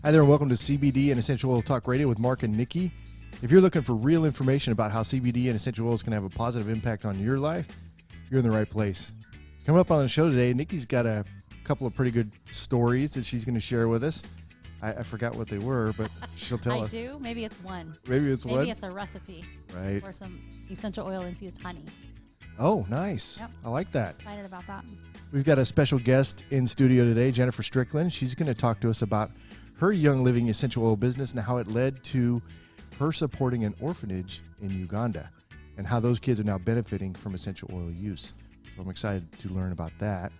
Hi there and welcome to CBD and Essential Oil Talk Radio with Mark and Nikki. If you're looking for real information about how CBD and essential oils can have a positive impact on your life, you're in the right place. Coming up on the show today, Nikki's got a couple of pretty good stories that she's going to share with us. I forgot what they were, but she'll tell us. I do. Maybe it's one. Maybe it's one? Maybe it's a recipe. Right. For some essential oil infused honey. Oh, nice. Yep. I like that. Excited about that. We've got a special guest in studio today, Jennifer Strickland. She's going to talk to us about her Young Living essential oil business and how it led to her supporting an orphanage in Uganda and how those kids are now benefiting from essential oil use. So I'm excited to learn about that.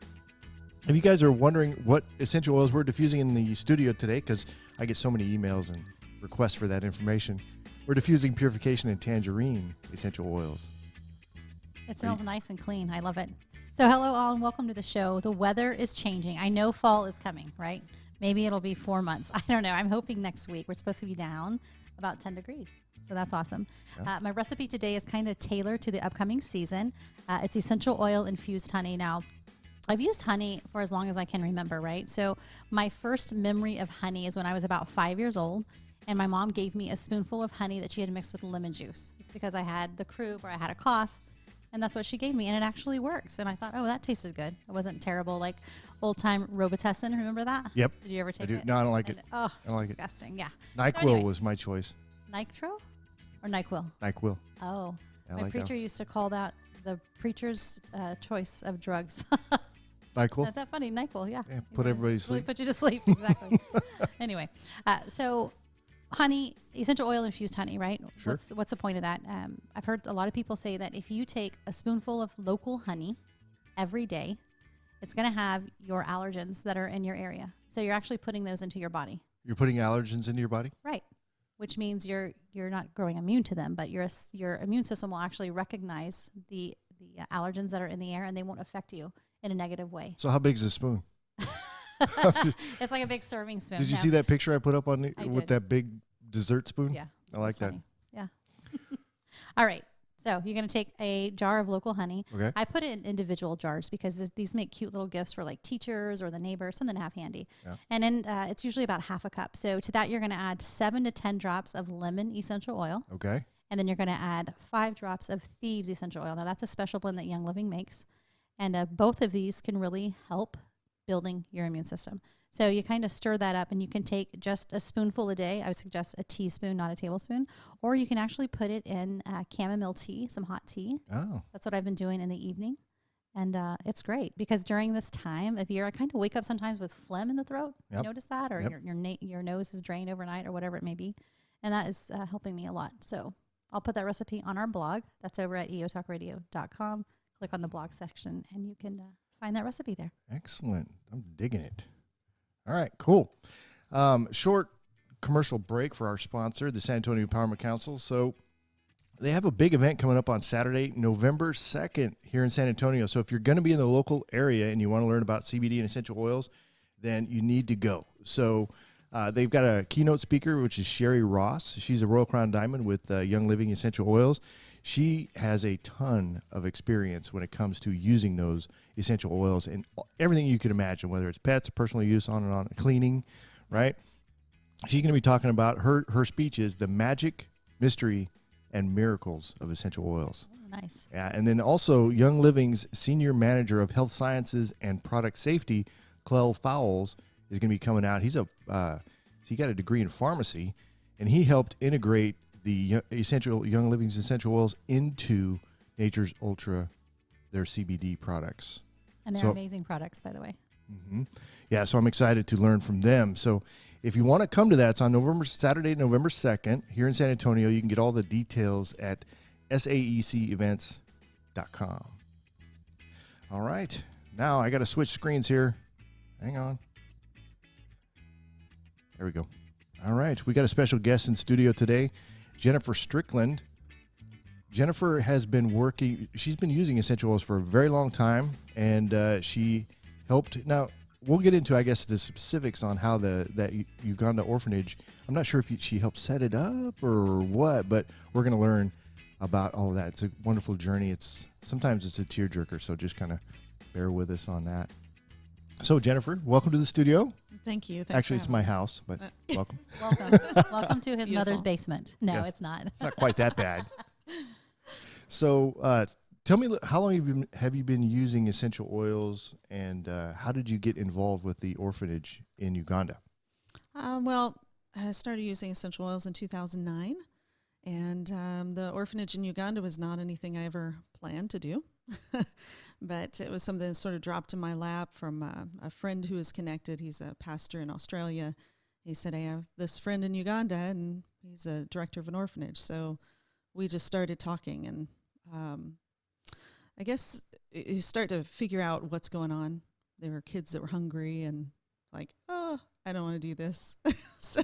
If you guys are wondering what essential oils we're diffusing in the studio today, because I get so many emails and requests for that information, we're diffusing purification and tangerine essential oils. It smells nice and clean. I love it. So hello all and welcome to the show. The weather is changing. I know fall is coming, right? Maybe it'll be 4 months. I don't know. I'm hoping next week. We're supposed to be down about 10 degrees. So that's awesome. Yeah. My recipe today is kind of tailored to the upcoming season. It's essential oil infused honey. Now, I've used honey for as long as I can remember, right? So my first memory of honey is when I was about 5 years old, and my mom gave me a spoonful of honey that she had mixed with lemon juice. It's because I had the croup or I had a cough, and that's what she gave me, and it actually works. And I thought, oh, that tasted good. It wasn't terrible, like old-time Robitussin. Remember that? Yep. Did you ever take it? No, I don't like it. Oh, I don't like disgusting. Yeah. NyQuil so anyway, was my choice. Nitro or NyQuil? NyQuil. Oh, I my like preacher used to call that the preacher's choice of drugs. NyQuil? Isn't that funny? NyQuil, yeah. Put everybody to really sleep. put you to sleep, exactly. Anyway, so honey, essential oil infused honey, right? Sure. What's the point of that? I've heard a lot of people say that if you take a spoonful of local honey every day, it's going to have your allergens that are in your area. So you're actually putting those into your body. You're putting allergens into your body? Right. Which means you're not growing immune to them, but your immune system will actually recognize the allergens that are in the air, and they won't affect you in a negative way. So how big is a spoon? It's like a big serving spoon. Did you see that picture I put up on with did. that big dessert spoon? Yeah. I like that. Funny. Yeah. All right. So you're going to take a jar of local honey. Okay. I put it in individual jars because these make cute little gifts for like teachers or the neighbors, something to have handy. Yeah. And then it's usually about half a cup. So to that, you're going to add 7 to 10 drops of lemon essential oil. Okay. And then you're going to add 5 drops of Thieves essential oil. Now that's a special blend that Young Living makes. And both of these can really help building your immune system. So you kind of stir that up, and you can take just a spoonful a day. I would suggest a teaspoon, not a tablespoon. Or you can actually put it in chamomile tea, some hot tea. Oh. That's what I've been doing in the evening. And it's great because during this time of year, I kind of wake up sometimes with phlegm in the throat. Yep. You notice that? Or yep. your nose is drained overnight or whatever it may be. And that is helping me a lot. So I'll put that recipe on our blog. That's over at eotalkradio.com. Click on the blog section, and you can find that recipe there. Excellent. I'm digging it. All right, cool. Short commercial break for our sponsor, the San Antonio Empowerment Council. So they have a big event coming up on Saturday, November 2nd here in San Antonio. So if you're going to be in the local area and you want to learn about CBD and essential oils, then you need to go. So they've got a keynote speaker, which is Sherry Ross. She's a Royal Crown Diamond with Young Living Essential Oils. She has a ton of experience when it comes to using those essential oils and everything you can imagine, whether it's pets, personal use, on and on, cleaning, right? She's going to be talking about her speech is the magic, mystery, and miracles of essential oils. Oh, nice. Yeah, and then also Young Living's Senior Manager of Health Sciences and Product Safety, Clell Fowles, is going to be coming out. He got a degree in pharmacy, and he helped integrate the Young Living's essential oils into Nature's Ultra, their CBD products. And they're amazing products, by the way. Mm-hmm. Yeah, so I'm excited to learn from them. So if you want to come to that, it's on Saturday, November 2nd, here in San Antonio. You can get all the details at saecevents.com. All right. Now I got to switch screens here. Hang on. There we go. All right. We got a special guest in studio today, Jennifer Strickland. Jennifer has been she's been using essential oils for a very long time, and she helped. Now, we'll get into, I guess, the specifics on how that Uganda orphanage, I'm not sure if she helped set it up or what, but we're going to learn about all of that. It's a wonderful journey. Sometimes it's a tearjerker, so just kind of bear with us on that. So, Jennifer, welcome to the studio. Thank you. Thanks Actually, for it's having my me. house, but welcome. Welcome to his mother's Beautiful. basement. No, Yeah. it's not. It's not quite that bad. So, tell me, how long have you been using essential oils, and how did you get involved with the orphanage in Uganda? Well, I started using essential oils in 2009, and the orphanage in Uganda was not anything I ever planned to do. But it was something that sort of dropped in my lap from a friend who is connected. He's a pastor in Australia. He said, I have this friend in Uganda, and he's a director of an orphanage. So we just started talking, and I guess you start to figure out what's going on. There were kids that were hungry, and like, oh, I don't want to do this. So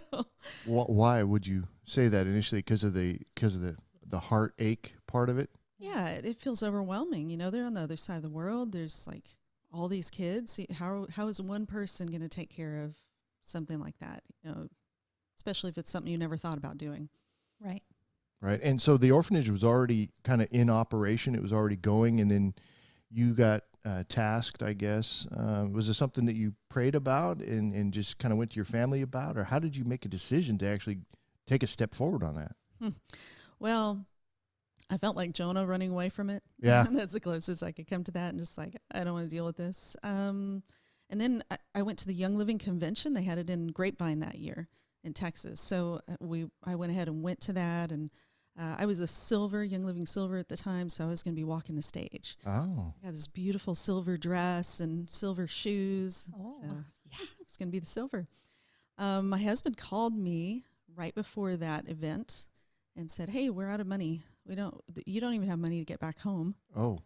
Why would you say that initially? Because of the heartache part of it? yeah, it feels overwhelming. You know, they're on the other side of the world. There's like all these kids. How is one person going to take care of something like that? You know, especially if it's something you never thought about doing. Right. Right. And so the orphanage was already kind of in operation. It was already going, and then you got tasked, I guess. Was it something that you prayed about and just kind of went to your family about, or how did you make a decision to actually take a step forward on that? Well, I felt like Jonah running away from it. Yeah. That's the closest I could come to that, and just like, I don't want to deal with this. And then I went to the Young Living Convention. They had it in Grapevine that year in Texas. So I went ahead and went to that, and I was a Young Living Silver at the time, so I was going to be walking the stage. Oh. I had this beautiful silver dress and silver shoes. Oh. So yeah, it's going to be the silver. My husband called me right before that event and said, hey, we're out of money. You don't even have money to get back home, Oh.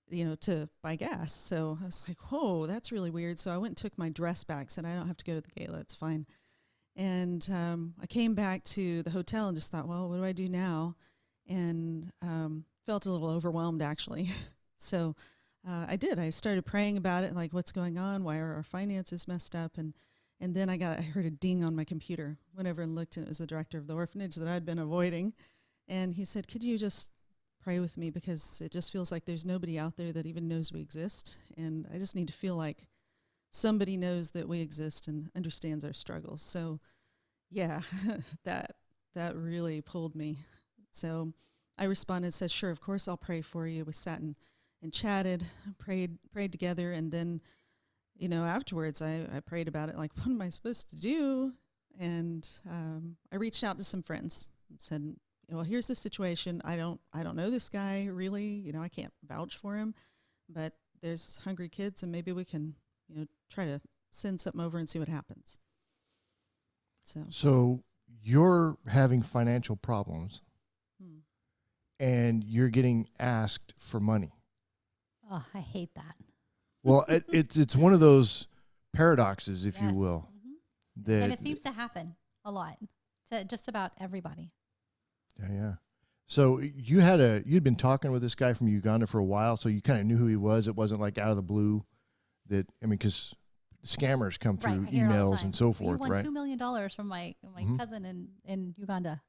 you know, to buy gas. So I was like, whoa, that's really weird. So I went and took my dress back, said, I don't have to go to the gala, it's fine. And I came back to the hotel and just thought, well, what do I do now? And felt a little overwhelmed, actually. So I did. I started praying about it, like, what's going on? Why are our finances messed up? And then I heard a ding on my computer. Went over and looked, and it was the director of the orphanage that I'd been avoiding. And he said, could you just pray with me? Because it just feels like there's nobody out there that even knows we exist. And I just need to feel like somebody knows that we exist and understands our struggles. So yeah, that really pulled me. So I responded, said, sure, of course I'll pray for you. We sat and chatted, prayed together. And then, you know, afterwards I prayed about it, like, what am I supposed to do? And I reached out to some friends and said, well, here's the situation. I don't know this guy really, you know, I can't vouch for him, but there's hungry kids, and maybe we can, you know, try to send something over and see what happens. So you're having financial problems, and you're getting asked for money. Oh, I hate that. Well, it's one of those paradoxes, if you Yes. will. Mhm. That And it seems to happen a lot to just about everybody. Yeah. So you'd been talking with this guy from Uganda for a while, so you kind of knew who he was. It wasn't like out of the blue because scammers come through Right, I hear it all the emails time. and so forth, You won right? $2 million from my cousin in Uganda.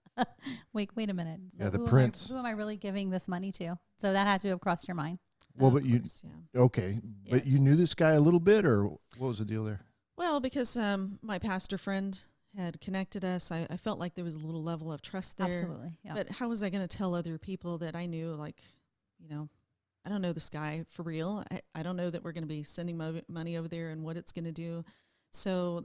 Wait a minute. So Yeah, the who prince. Who am I really giving this money to? So that had to have crossed your mind. Well, Of but you course, yeah. okay, but you knew this guy a little bit, or what was the deal there? Well, because my pastor friend had connected us, I felt like there was a little level of trust there. Absolutely. Yeah. But how was I going to tell other people that I knew, like, you know, I don't know this guy for real. I don't know that we're going to be sending money over there and what it's going to do. So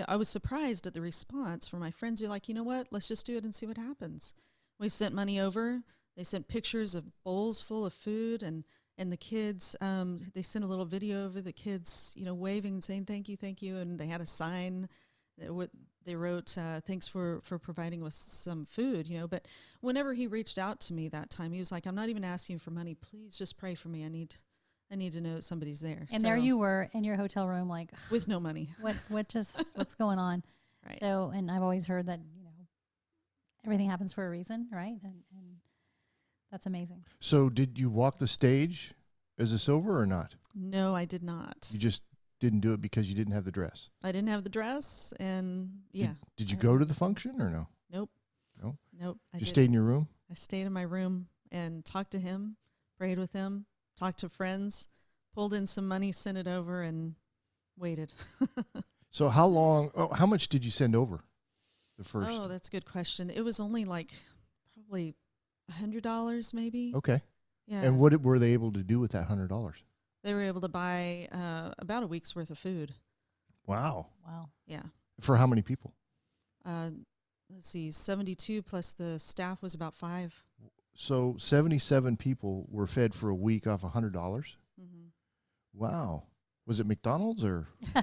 I was surprised at the response from my friends. They're like, you know what, let's just do it and see what happens. We sent money over. They sent pictures of bowls full of food, and the kids, they sent a little video of the kids, you know, waving and saying, thank you. And they had a sign that they wrote, thanks for providing us some food, you know. But whenever he reached out to me that time, he was like, I'm not even asking for money. Please just pray for me. I need to know that somebody's there. And there you were in your hotel room, like, with no money. What's going on? Right. So, and I've always heard that, you know, everything happens for a reason, right? And that's amazing. So did you walk the stage as a silver or not? No, I did not. You just didn't do it because you didn't have the dress? I didn't have the dress, and yeah. Did you go to the function or no? Nope. No? Nope. You stayed in your room? I stayed in my room and talked to him, prayed with him, talked to friends, pulled in some money, sent it over, and waited. So how much did you send over the first? Oh, that's a good question. It was only like probably $100 maybe. Okay. Yeah. And what were they able to do with that $100? They were able to buy about a week's worth of food. Wow. Wow. Yeah. For how many people? Let's see, 72 plus the staff was about 5. So 77 people were fed for a week off $100. Mm-hmm. Wow. Was it McDonald's or Do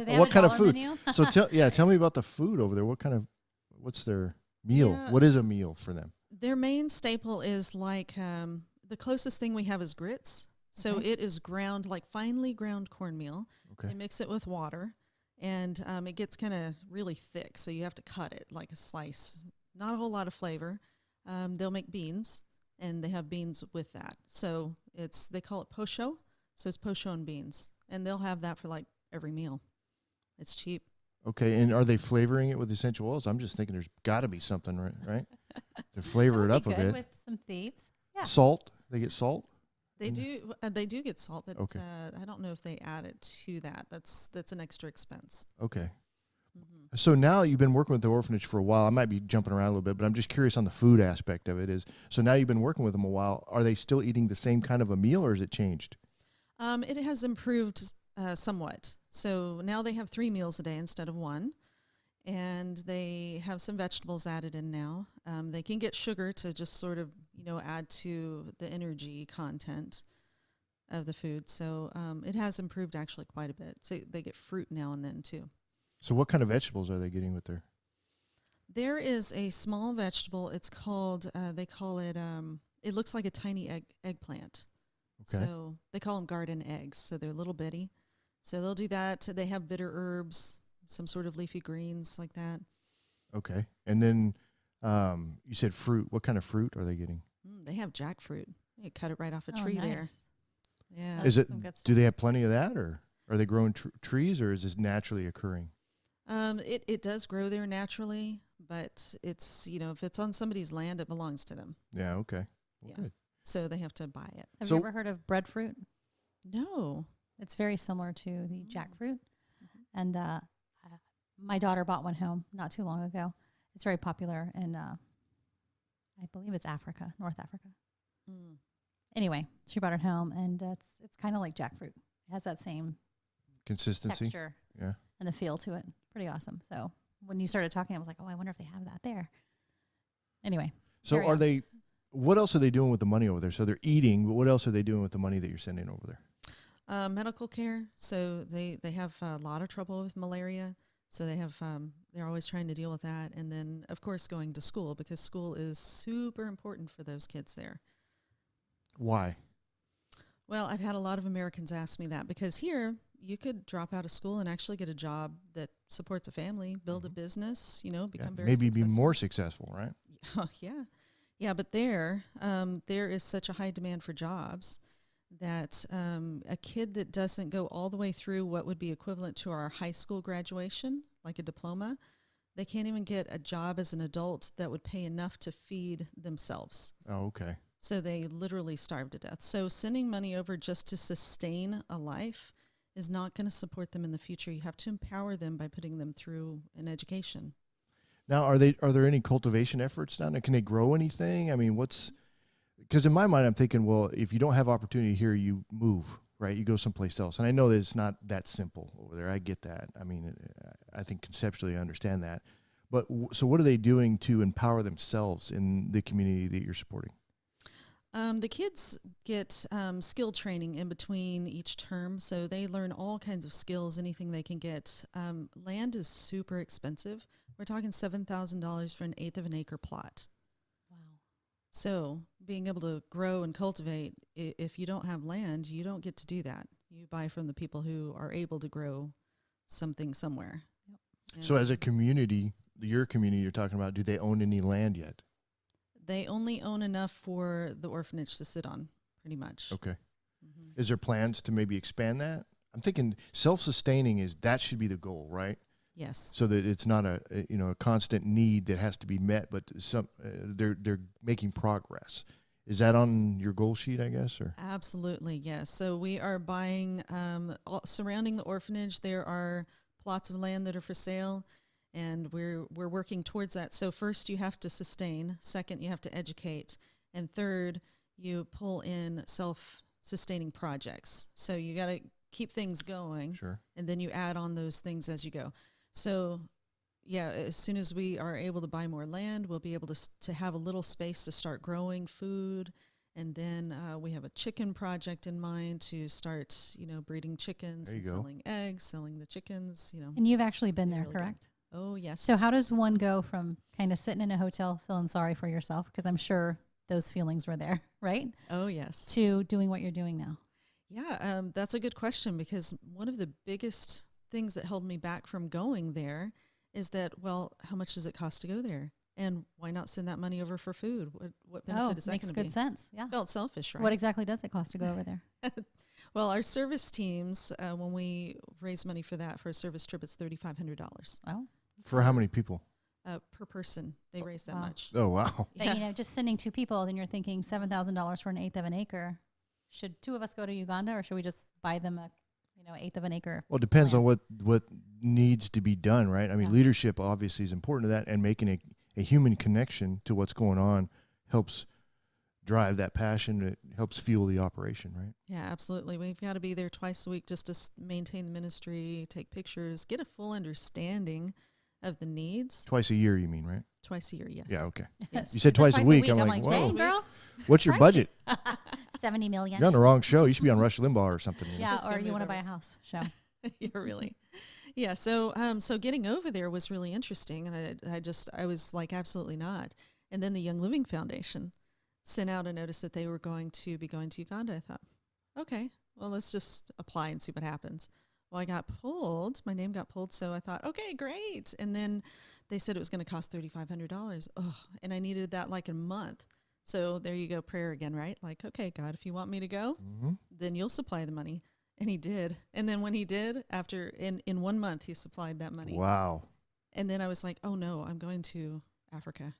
they have what a kind of dollar food? menu? So tell me about the food over there. What's their meal? Yeah. What is a meal for them? Their main staple is like the closest thing we have is grits. So Okay. it is ground, like finely ground cornmeal. Okay. They mix it with water, and it gets kind of really thick. So you have to cut it like a slice. Not a whole lot of flavor. They'll make beans, and they have beans with that. So they call it posho. So it's posho and beans, and they'll have that for like every meal. It's cheap. Okay. And are they flavoring it with essential oils? I'm just thinking there's got to be something, right? To flavor it That up would a be good bit. with some thieves. Yeah. Salt. They get salt. They do. They do get salt, but Okay. I don't know if they add it to that. That's an extra expense. Okay. Mm-hmm. So now you've been working with the orphanage for a while. I might be jumping around a little bit, but I'm just curious on the food aspect of it. So now you've been working with them a while. Are they still eating the same kind of a meal, or has it changed? It has improved somewhat. So now they have 3 meals a day instead of 1, and they have some vegetables added in now. They can get sugar to just sort of add to the energy content of the food. So it has improved actually quite a bit. So they get fruit now and then too. So what kind of vegetables are they getting with their? There is a small vegetable. It's called, they call it, it looks like a tiny eggplant. Okay. So they call them garden eggs. So they're little bitty. So they'll do that. They have bitter herbs, some sort of leafy greens like that. Okay. And then you said fruit. What kind of fruit are they getting? They have jackfruit. You cut it right off a Oh, tree nice. there. Yeah. That's Is it? some good Do stuff. they have plenty of that, or are they growing trees, or is this naturally occurring? It does grow there naturally, but it's, if it's on somebody's land, it belongs to them. Yeah. Okay. Well, Yeah. good. So they have to buy it. Have So- you ever heard of breadfruit? No. It's very similar to the jackfruit. And my daughter bought one home not too long ago. It's very popular in, I believe it's Africa, North Africa. Mm. Anyway, she brought it home, and it's kind of like jackfruit. It has that same Consistency. texture Yeah. and the feel to it. Pretty awesome. So when you started talking, I was like, oh, I wonder if they have that there. Anyway. So carry are on. they? What else are they doing with the money over there? So they're eating, but what else are they doing with the money that you're sending over there? Medical care. So they have a lot of trouble with malaria. So they have they're always trying to deal with that. And then, of course, going to school, because school is super important for those kids there. Why? Well, I've had a lot of Americans ask me that, because here you could drop out of school and actually get a job that supports a family, build a business, become Yeah, very maybe successful. be more successful, right? Oh, yeah. Yeah, but there is such a high demand for jobs that a kid that doesn't go all the way through what would be equivalent to our high school graduation, like a diploma, they can't even get a job as an adult that would pay enough to feed themselves. Oh, okay. So they literally starve to death. So sending money over just to sustain a life is not going to support them in the future. You have to empower them by putting them through an education. Now, are there any cultivation efforts down there? Can they grow anything? I mean, because in my mind, I'm thinking, well, if you don't have opportunity here, you move, right? You go someplace else. And I know that it's not that simple over there. I get that. I mean, I think conceptually I understand that. But so what are they doing to empower themselves in the community that you're supporting? The kids get skill training in between each term, so they learn all kinds of skills, anything they can get. Land is super expensive. We're talking $7,000 for an eighth of an acre plot. Wow. So being able to grow and cultivate, if you don't have land, you don't get to do that. You buy from the people who are able to grow something somewhere. Yep. So as a community, your community you're talking about, do they own any land yet? They only own enough for the orphanage to sit on, pretty much. Okay. Mm-hmm. Is there plans to maybe expand that? I'm thinking self-sustaining that should be the goal, right? Yes. So that it's not a constant need that has to be met, but they're making progress. Is that on your goal sheet, I guess, or? Absolutely, yes. So we are buying, surrounding the orphanage, there are plots of land that are for sale, and we're working towards that. So first you have to sustain, second you have to educate, and third you pull in self-sustaining projects. So you got to keep things going, Sure. and then you add on those things as you go. So yeah, as soon as we are able to buy more land, we'll be able to have a little space to start growing food. And then we have a chicken project in mind to start, breeding chickens and selling eggs, selling the chickens, And you've actually been there, really correct? Oh, yes. So how does one go from kind of sitting in a hotel feeling sorry for yourself, because I'm sure those feelings were there, right? Oh, yes. To doing what you're doing now? Yeah, that's a good question, because one of the biggest things that held me back from going there is that, well, how much does it cost to go there? And why not send that money over for food? What benefit is that going to be? Makes good sense. Yeah. Felt selfish, right? So what exactly does it cost to go over there? Well, our service teams, when we raise money for that, for a service trip, it's $3,500. Oh. For how many people? Per person, they raise that Wow. much. Oh, wow. But, just sending 2 people, then you're thinking $7,000 for an eighth of an acre. Should 2 of us go to Uganda, or should we just buy them a eighth of an acre? Well, it depends on land? what needs to be done, right? I mean, Yeah. leadership obviously is important to that, and making a human connection to what's going on helps drive that passion. It helps fuel the operation, right? Yeah, absolutely. We've got to be there twice a week just to maintain the ministry, take pictures, get a full understanding of the needs. Twice a year, you mean, right? Twice a year, yes. Yeah, okay. Yes. You said twice a week. I'm like, whoa. dang, girl. What's your budget? 70 million. You're on the wrong show. You should be on Rush Limbaugh or something. Yeah, Just or gonna you want to move buy a over. house show. Yeah, really. Yeah, so getting over there was really interesting, and I was like, absolutely not. And then the Young Living Foundation sent out a notice that they were going to be going to Uganda. I thought, okay, well, let's just apply and see what happens. Well, I got pulled. My name got pulled, so I thought, okay, great. And then they said it was going to cost $3,500. Oh, and I needed that like a month. So there you go, prayer again, right? Like, okay, God, if you want me to go, then you'll supply the money. And he did. And then when he did, in 1 month, he supplied that money. Wow. And then I was like, oh no, I'm going to Africa.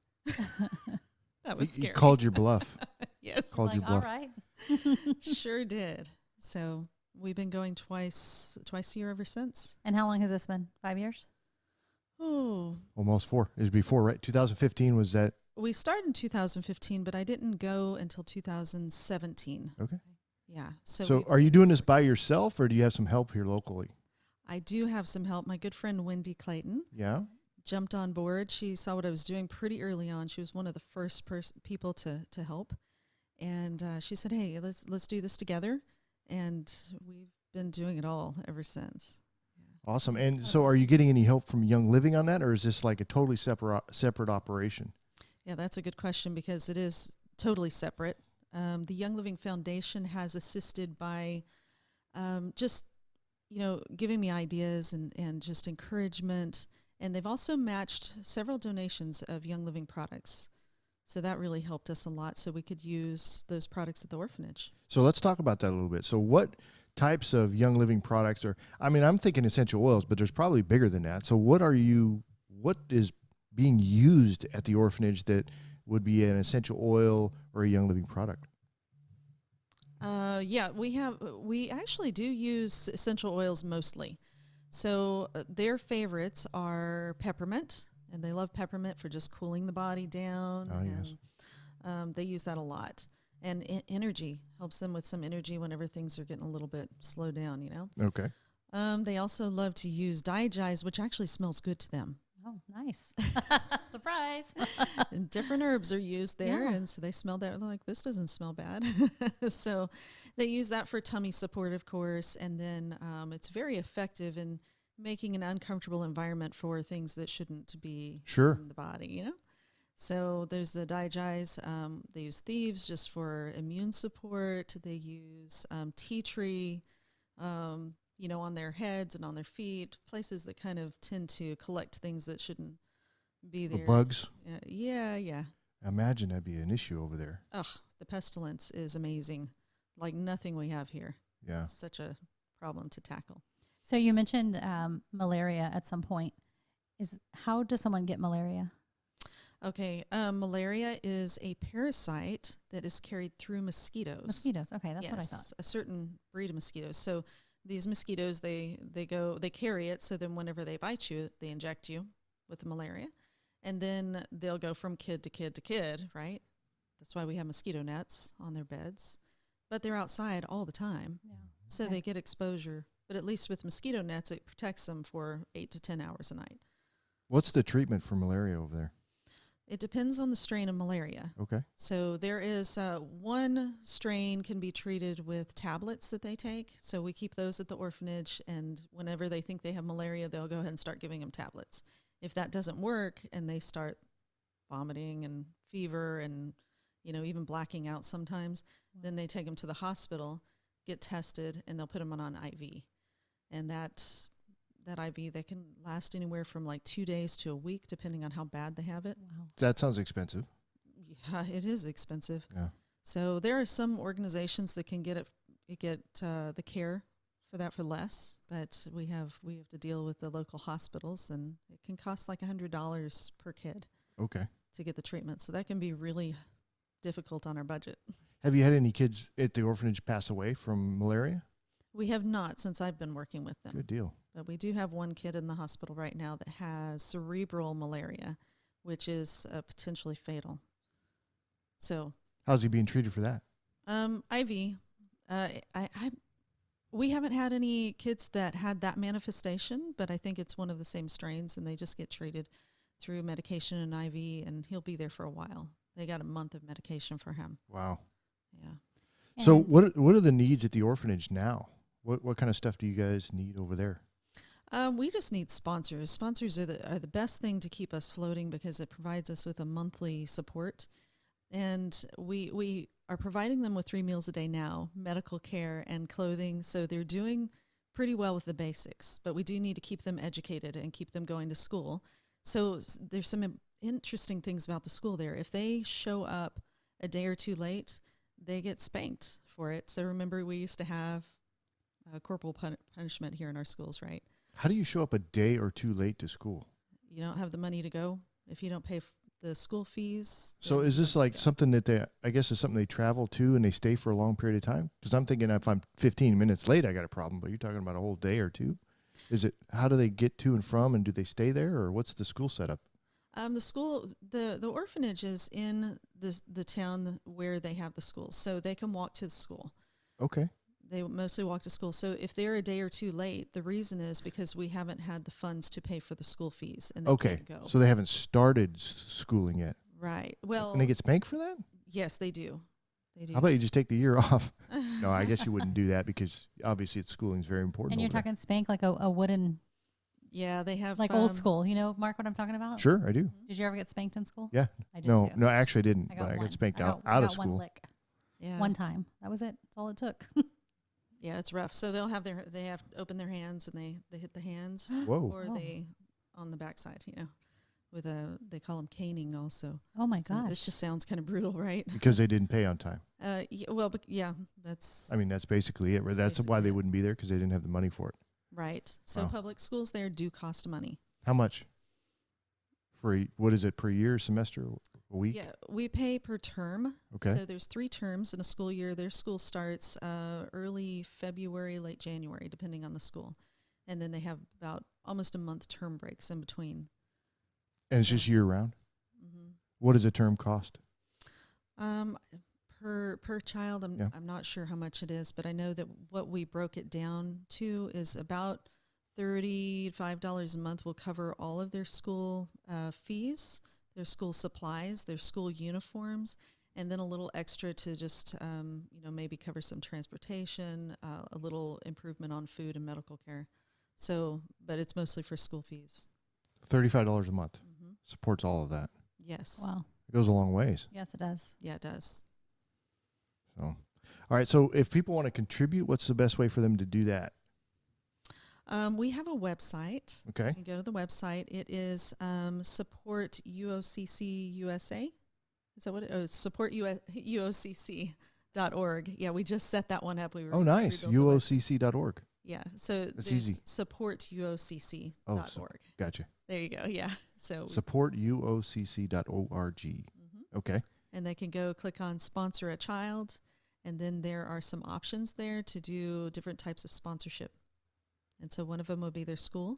That was He scary. called your bluff. Yes, Called you Like, all bluff. right. sure did. So we've been going twice a year ever since. And how long has this been? 5 years? Oh, Almost 4. It was before, right? 2015 was that. we started in 2015, but I didn't go until 2017. Okay. Yeah. So are you doing this by yourself, or do you have some help here locally? I do have some help. My good friend Wendy Clayton Yeah. jumped on board. She saw what I was doing pretty early on. She was one of the first people to help, and she said, "Hey, let's do this together." And we've been doing it all ever since. Awesome. And so are you getting any help from Young Living on that, or is this like a totally separate operation? Yeah, that's a good question, because it is totally separate. The Young Living Foundation has assisted by just, giving me ideas and just encouragement. And they've also matched several donations of Young Living products. So that really helped us a lot, so we could use those products at the orphanage. So let's talk about that a little bit. So what types of Young Living products I'm thinking essential oils, but there's probably bigger than that. So what is being used at the orphanage that would be an essential oil or a Young Living product? Yeah, we actually do use essential oils mostly. So their favorites are peppermint, and they love peppermint for just cooling the body down. Oh, yes. And they use that a lot. And energy helps them with some energy whenever things are getting a little bit slowed down, Okay. They also love to use digize, which actually smells good to them. Oh, nice. Surprise. And different herbs are used there, Yeah. and so they smell that like, this doesn't smell bad. So they use that for tummy support, of course, and then it's very effective in making an uncomfortable environment for things that shouldn't be Sure. in the body, So there's the digize. They use thieves just for immune support. They use tea tree, on their heads and on their feet, places that kind of tend to collect things that shouldn't be The there. bugs. Yeah. I imagine that'd be an issue over there. Ugh, the pestilence is amazing. Like nothing we have here. Yeah. It's such a problem to tackle. So you mentioned malaria at some point. How does someone get malaria? Okay, malaria is a parasite that is carried through mosquitoes. Mosquitoes. Okay, that's what I thought. Yes, a certain breed of mosquitoes. So these mosquitoes, they carry it. So then whenever they bite you, they inject you with the malaria. And then they'll go from kid to kid to kid, right? That's why we have mosquito nets on their beds. But they're outside all the time. Yeah. So Okay. they get exposure. But at least with mosquito nets, it protects them for 8 to 10 hours a night. What's the treatment for malaria over there? It depends on the strain of malaria. Okay. So there is one strain can be treated with tablets that they take. So we keep those at the orphanage, and whenever they think they have malaria, they'll go ahead and start giving them tablets. If that doesn't work and they start vomiting and fever and, even blacking out sometimes, then they take them to the hospital, get tested, and they'll put them on an IV. And that IV, they can last anywhere from like 2 days to a week, depending on how bad they have it. Wow. That sounds expensive. Yeah, it is expensive. Yeah. So there are some organizations that can get the care for that for less, but we have to deal with the local hospitals, and it can cost like $100 per kid Okay. to get the treatment. So that can be really difficult on our budget. Have you had any kids at the orphanage pass away from malaria? We have not since I've been working with them. Good deal. But we do have one kid in the hospital right now that has cerebral malaria, which is potentially fatal. So, How's he being treated for that? IV. We haven't had any kids that had that manifestation, but I think it's one of the same strains, and they just get treated through medication and IV, and he'll be there for a while. They got a month of medication for him. Wow. Yeah. So And what are the needs at the orphanage now? What kind of stuff do you guys need over there? We just need sponsors. Sponsors are the best thing to keep us floating because it provides us with a monthly support. And we are providing them with 3 meals a day now, medical care and clothing. So they're doing pretty well with the basics, but we do need to keep them educated and keep them going to school. So there's some interesting things about the school there. If they show up a day or two late, they get spanked for it. So remember, we used to have corporal punishment here in our schools, right? How do you show up a day or two late to school? You don't have the money to go if you don't pay the school fees. So then is you this don't like get to go. something that I guess is something they travel to and they stay for a long period of time? Because I'm thinking if I'm 15 minutes late, I got a problem. But you're talking about a whole day or two. How do they get to and from, and do they stay there, or what's the school setup? The school, the orphanage is in the town where they have the school, so they can walk to the school. Okay. They mostly walk to school. So if they're a day or two late, the reason is because we haven't had the funds to pay for the school fees, and they Okay. can't go. So they haven't started schooling yet. Right. Well, And they get spanked for that? yes, they do. They do. How about you just take the year off? No, I guess you wouldn't do that because obviously schooling is very important. And you're over there. talking spank like a wooden, Yeah, they have like old school. You know, Mark, what I'm talking about? Sure, I do. Did you ever get spanked in school? Yeah. I did No, too. no, actually I didn't. I But I one. got spanked I out got of one school. lick, Yeah. one time. That was it. That's all it took. Yeah, it's rough. So they have to open their hands, and they hit the hands, Whoa. or Oh. they on the backside, with they call them caning also. Oh my So gosh. this just sounds kind of brutal, right? Because they didn't pay on time. That's I mean, that's basically it. Right? That's why Basically they it. wouldn't be there, because they didn't have the money for it. right. So Wow. public schools there do cost money. How much? What is it, per year, semester, a week? Yeah, we pay per term. Okay. So there's 3 terms in a school year. Their school starts early February, late January, depending on the school. And then they have about almost a month term breaks in between. And it's So- just year round? Mm-hmm. What does a term cost? Per child, Yeah. I'm not sure how much it is, but I know that what we broke it down to is about $35 a month will cover all of their school fees, their school supplies, their school uniforms, and then a little extra to just maybe cover some transportation, a little improvement on food and medical care. So, but it's mostly for school fees. $35 a month. Mm-hmm. Supports all of that. Yes. Wow. It goes a long ways. Yes, it does. Yeah, it does. So, all right. So if people want to contribute, what's the best way for them to do that? We have a website. Okay. You can go to the website. It is Support UOCC USA. Is that what it is? Support UOCC.org. Yeah, we just set that one up. We were Oh, nice. rebuilt the website. UOCC.org. Yeah, so That's there's easy. supportuocc.org. Gotcha. There you go. Yeah. So Supportuocc.org. mhm. Okay. And they can go click on sponsor a child, And then there are some options there to do different types of sponsorship. And so one of them would be their school,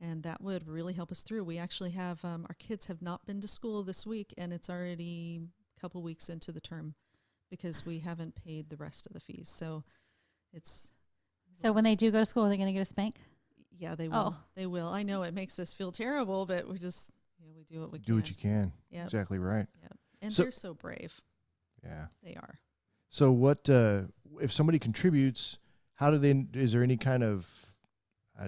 and that would really help us through. We actually have, our kids have not been to school this week, and it's already a couple weeks into the term because we haven't paid the rest of the fees. So it's... So when they do go to school, are they going to get a spank? Yeah, they will. Oh. They will. I know it makes us feel terrible, but we just, we do what we can. Do what you can. Yeah. Exactly right. Yep. And they're so brave. Yeah. They are. So what, if somebody contributes, how do they, is there any kind of,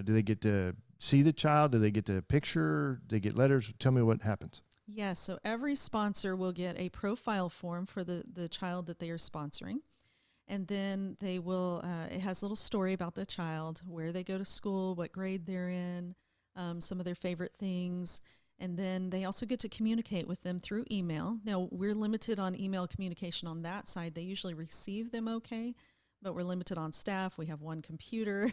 do they get to see the child? Do they get to picture? Do they get letters? Tell me what happens. Yeah, so every sponsor will get a profile form for the child that they are sponsoring. And then they will, it has a little story about the child, where they go to school, what grade they're in, some of their favorite things. And then they also get to communicate with them through email. Now, we're limited on email communication on that side. They usually receive them okay, but we're limited on staff. We have one computer.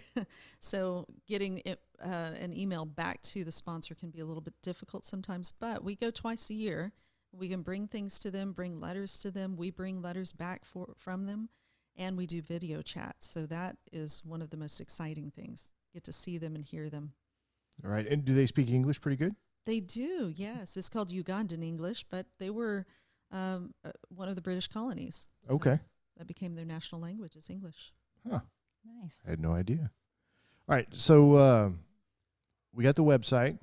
So getting an email back to the sponsor can be a little bit difficult sometimes, but we go twice a year. We can bring things to them, bring letters to them. We bring letters back from them, and we do video chats. So that is one of the most exciting things. Get to see them and hear them. All right. And do they speak English pretty good? They do, yes. It's called Ugandan English, but they were one of the British colonies. So okay. That became their national language is English. Huh. Nice. I had no idea. All right. So we got the website.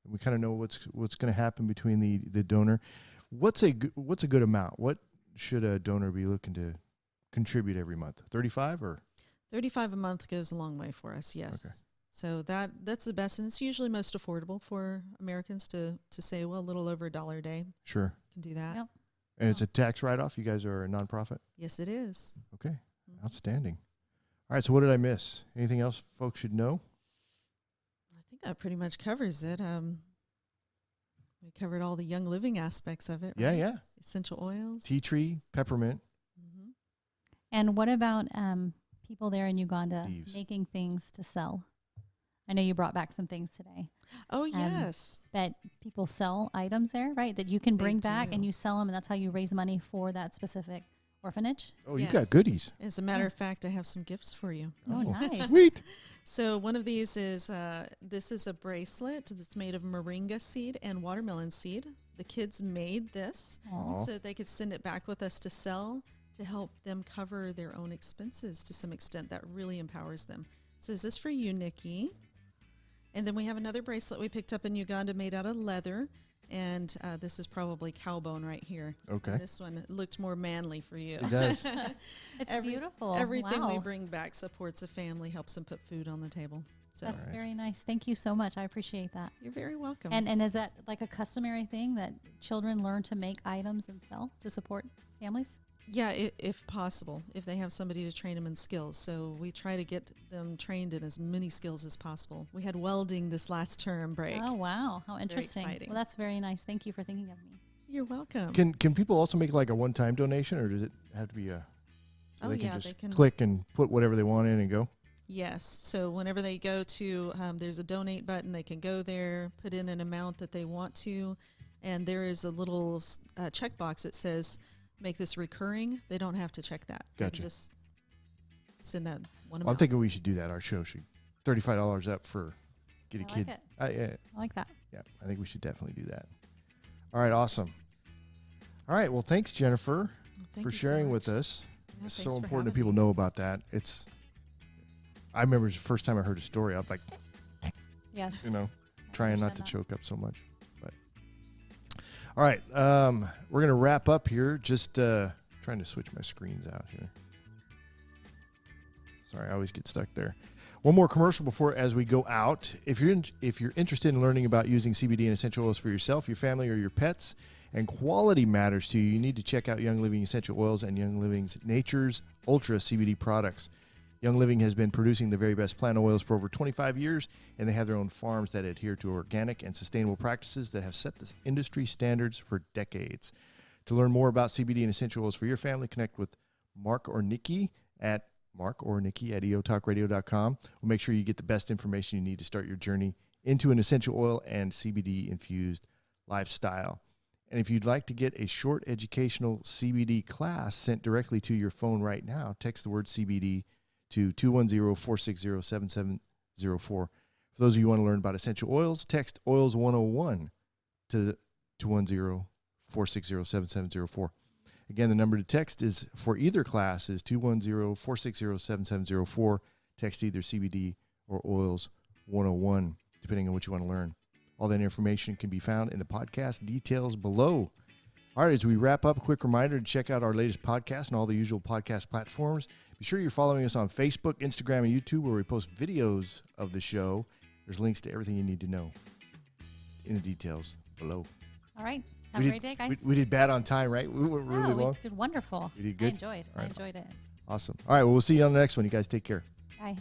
We kind of know what's going to happen between the donor. What's a good amount? What should a donor be looking to contribute every month? 35 or? 35 a month goes a long way for us, yes. Okay. So that's the best, and it's usually most affordable for Americans to say, well, a little over $1 a day. Sure. Can do that. Yep. And it's a tax write-off? You guys are a nonprofit? Yes, it is. Okay. Mm-hmm. Outstanding. All right, so what did I miss? Anything else folks should know? I think that pretty much covers it. We covered all the Young Living aspects of it. Yeah, right? yeah. Essential oils. Tea tree, peppermint. Mm-hmm. And what about people there in Uganda Thieves. making things to sell? I know you brought back some things today. Oh, yes. That people sell items there, right? That you can bring back do. and you sell them, and that's how you raise money for that specific orphanage. Oh, yes. You got goodies. As a matter of fact, I have some gifts for you. Oh, nice. Sweet. So one of these is, this is a bracelet that's made of moringa seed and watermelon seed. The kids made this so they could send it back with us to sell to help them cover their own expenses to some extent. That really empowers them. So is this for you, Nikki? And then we have another bracelet we picked up in Uganda made out of leather. And this is probably cow bone right here. Okay. This one looked more manly for you. It does. It's beautiful. Everything we Wow. bring back supports a family, helps them put food on the table. So That's very nice. Thank you so much. I appreciate that. You're very welcome. And is that like a customary thing that children learn to make items and sell to support families? Yeah, if possible, if they have somebody to train them in skills. So we try to get them trained in as many skills as possible. We had welding this last term break. Oh, wow. How interesting. exciting. Well, that's very nice. Thank you for thinking of me. You're welcome. Can people also make like a one-time donation, or does it have to be a? Oh, they yeah, can just they can click and put whatever they want in and go. Yes. So whenever they go to, there's a donate button. They can go there, put in an amount that they want to, and there is a little checkbox that says, make this recurring. They don't have to check that. They Gotcha. can just send that one I'm amount. thinking we should do that. Our show should $35 up for get a I kid. like it. Yeah, I like that. yeah, I think we should definitely do that. All right, awesome. All right, well, thanks, Jennifer, Thank for you so sharing much. with us. Yeah, It's thanks so for important that having people me. know about that. I remember the first time I heard a story, I was like, Yes. trying not to understand that. choke up so much. But all right, we're gonna wrap up here. Just trying to switch my screens out here. Sorry, I always get stuck there. One more commercial before as we go out. If you're interested in learning about using CBD and essential oils for yourself, your family, or your pets, and quality matters to you, you need to check out Young Living Essential Oils and Young Living's Nature's Ultra CBD products. Young Living has been producing the very best plant oils for over 25 years, and they have their own farms that adhere to organic and sustainable practices that have set the industry standards for decades. To learn more about CBD and essential oils for your family, connect with Mark or Nikki at eotalkradio.com. We'll make sure you get the best information you need to start your journey into an essential oil and CBD infused lifestyle. And if you'd like to get a short educational CBD class sent directly to your phone right now, text the word CBD to 210-460-7704. For those of you who want to learn about essential oils, text Oils 101 to 210-460-7704. Again, the number to text is for either class is 210-460-7704. Text either CBD or Oils 101, depending on what you want to learn. All that information can be found in the podcast details below. All right, as we wrap up, a quick reminder to check out our latest podcast on all the usual podcast platforms. Be sure you're following us on Facebook, Instagram, and YouTube, where we post videos of the show. There's links to everything you need to know in the details below. All right. Have a great day, guys. We did bad on time, right? We went really long. We did wonderful. You did good? I enjoyed it. All right. Awesome. All right, well, we'll see you on the next one. You guys take care. Bye.